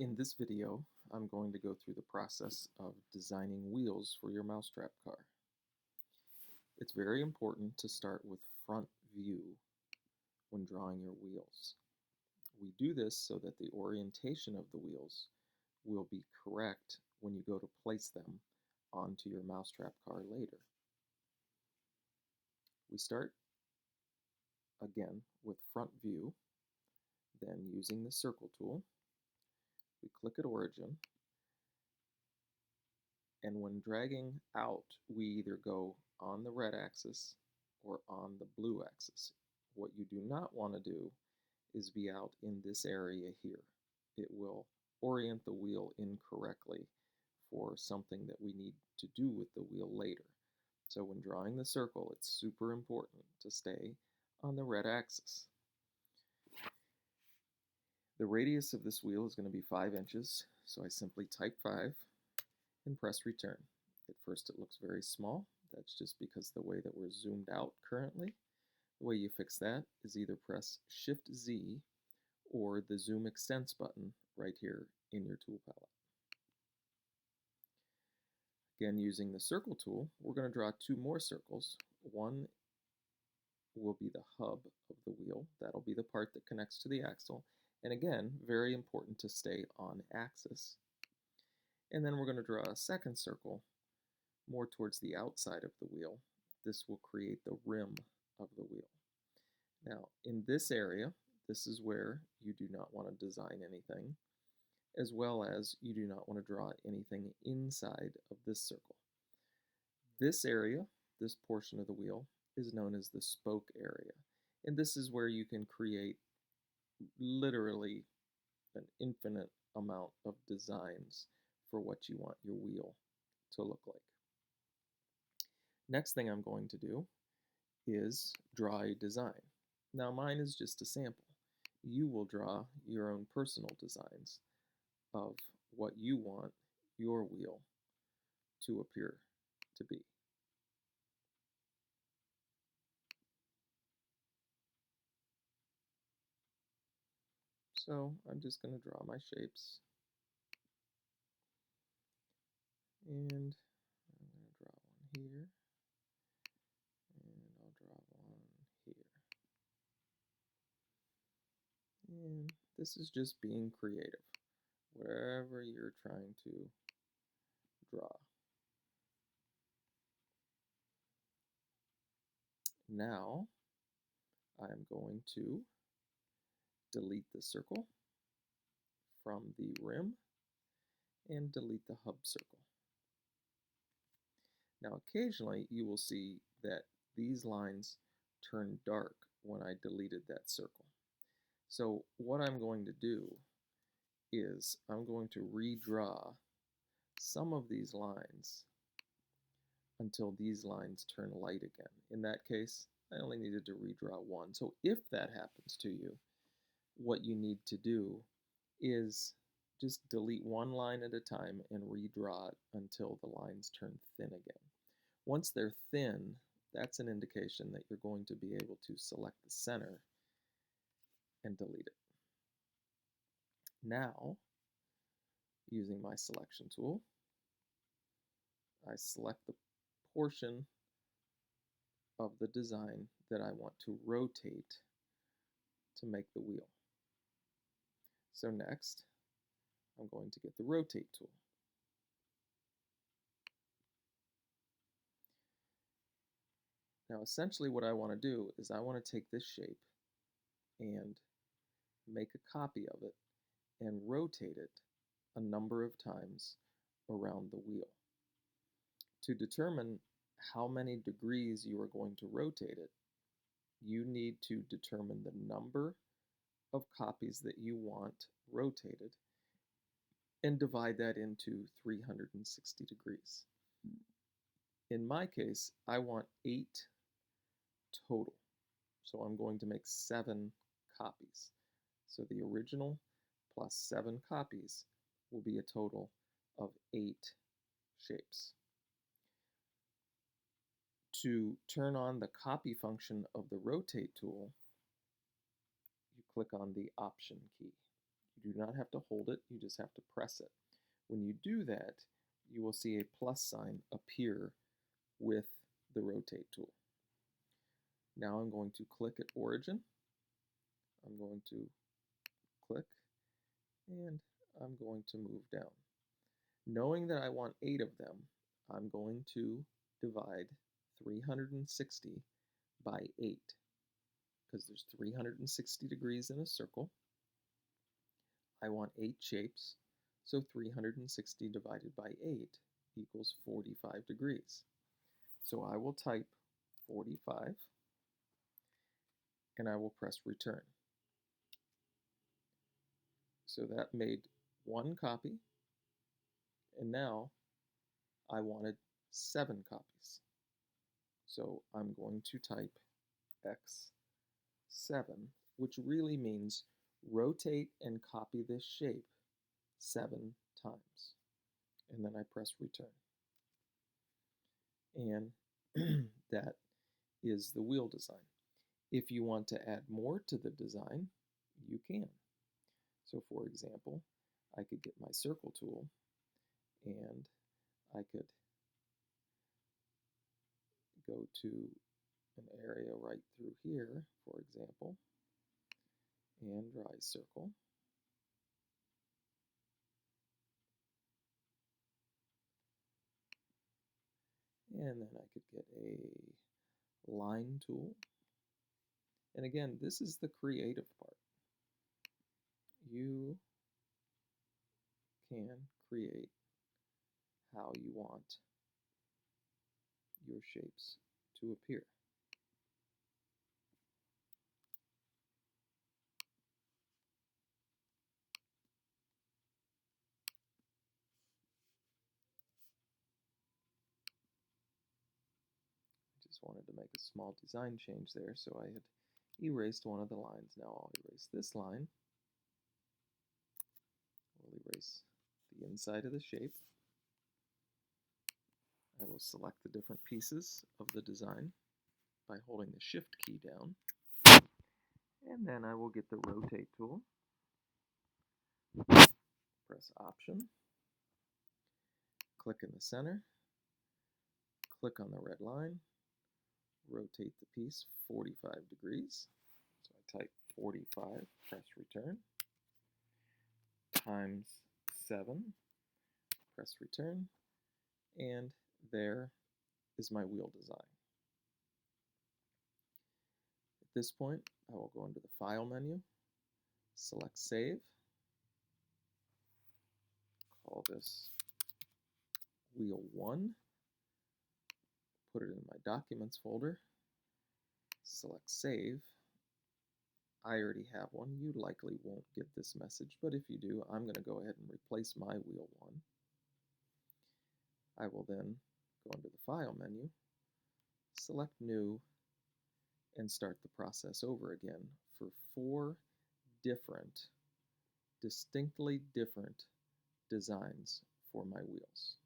In this video, I'm going to go through the process of designing wheels for your mousetrap car. It's very important to start with front view when drawing your wheels. We do this so that the orientation of the wheels will be correct when you go to place them onto your mousetrap car later. We start again with front view, then using the circle tool, we click at origin, and when dragging out, we either go on the red axis or on the blue axis. What you do not want to do is be out in this area here. It will orient the wheel incorrectly for something that we need to do with the wheel later. So when drawing the circle, it's super important to stay on the red axis. The radius of this wheel is going to be 5 inches, so I simply type 5 and press return. At first it looks very small. That's just because the way that we're zoomed out currently. The way you fix that is either press Shift Z or the Zoom Extents button right here in your tool palette. Again, using the circle tool, we're going to draw 2 more circles. One will be the hub of the wheel. That'll be the part that connects to the axle. And again, very important to stay on axis. And then we're going to draw a second circle more towards the outside of the wheel. This will create the rim of the wheel. Now, in this area, this is where you do not want to design anything, as well as you do not want to draw anything inside of this circle. This area, this portion of the wheel, is known as the spoke area. And this is where you can create literally an infinite amount of designs for what you want your wheel to look like. Next thing I'm going to do is draw a design. Now mine is just a sample. You will draw your own personal designs of what you want your wheel to appear to be. So I'm just going to draw my shapes. And I'm going to draw one here. And I'll draw one here. And this is just being creative, whatever you're trying to draw. Now, I'm going to delete the circle from the rim and delete the hub circle. Now, occasionally you will see that these lines turn dark when I deleted that circle. So what I'm going to do is I'm going to redraw some of these lines until these lines turn light again. In that case, I only needed to redraw one. So if that happens to you, what you need to do is just delete one line at a time and redraw it until the lines turn thin again. Once they're thin, that's an indication that you're going to be able to select the center and delete it. Now, using my selection tool, I select the portion of the design that I want to rotate to make the wheel. So next, I'm going to get the rotate tool. Now essentially what I want to do is I want to take this shape and make a copy of it and rotate it a number of times around the wheel. To determine how many degrees you are going to rotate it, you need to determine the number of copies that you want rotated and divide that into 360 degrees. In my case, I want 8 total, so I'm going to make 7 copies. So the original plus 7 copies will be a total of 8 shapes. To turn on the copy function of the rotate tool, you click on the Option key. You do not have to hold it, you just have to press it. When you do that, you will see a plus sign appear with the rotate tool. Now I'm going to click at origin. I'm going to click and I'm going to move down. Knowing that I want 8 of them, I'm going to divide 360 by 8 because there's 360 degrees in a circle. I want 8 shapes, so 360 divided by 8 equals 45 degrees. So I will type 45 and I will press return. So that made 1 copy, and now I wanted 7 copies. So I'm going to type X7, which really means rotate and copy this shape 7 times. And then I press return. And that is the wheel design. If you want to add more to the design, you can. So for example, I could get my circle tool and I could go to an area right through here, for example, and draw a circle. And then I could get a line tool. And again, this is the creative part. You can create how you want your shapes to appear. Just wanted to make a small design change there, so I had erased one of the lines. Now I'll erase this line. We'll erase the inside of the shape. I will select the different pieces of the design by holding the Shift key down. And then I will get the rotate tool, press Option, click in the center, click on the red line, rotate the piece 45 degrees. So I type 45, press return, times 7, press return, and there is my wheel design. At this point, I will go into the File menu, select Save, call this Wheel 1, put it in my Documents folder, select Save. I already have one. You likely won't get this message, but if you do, I'm going to go ahead and replace my Wheel 1. I will then go into the File menu, select New, and start the process over again for 4 different, distinctly different designs for my wheels.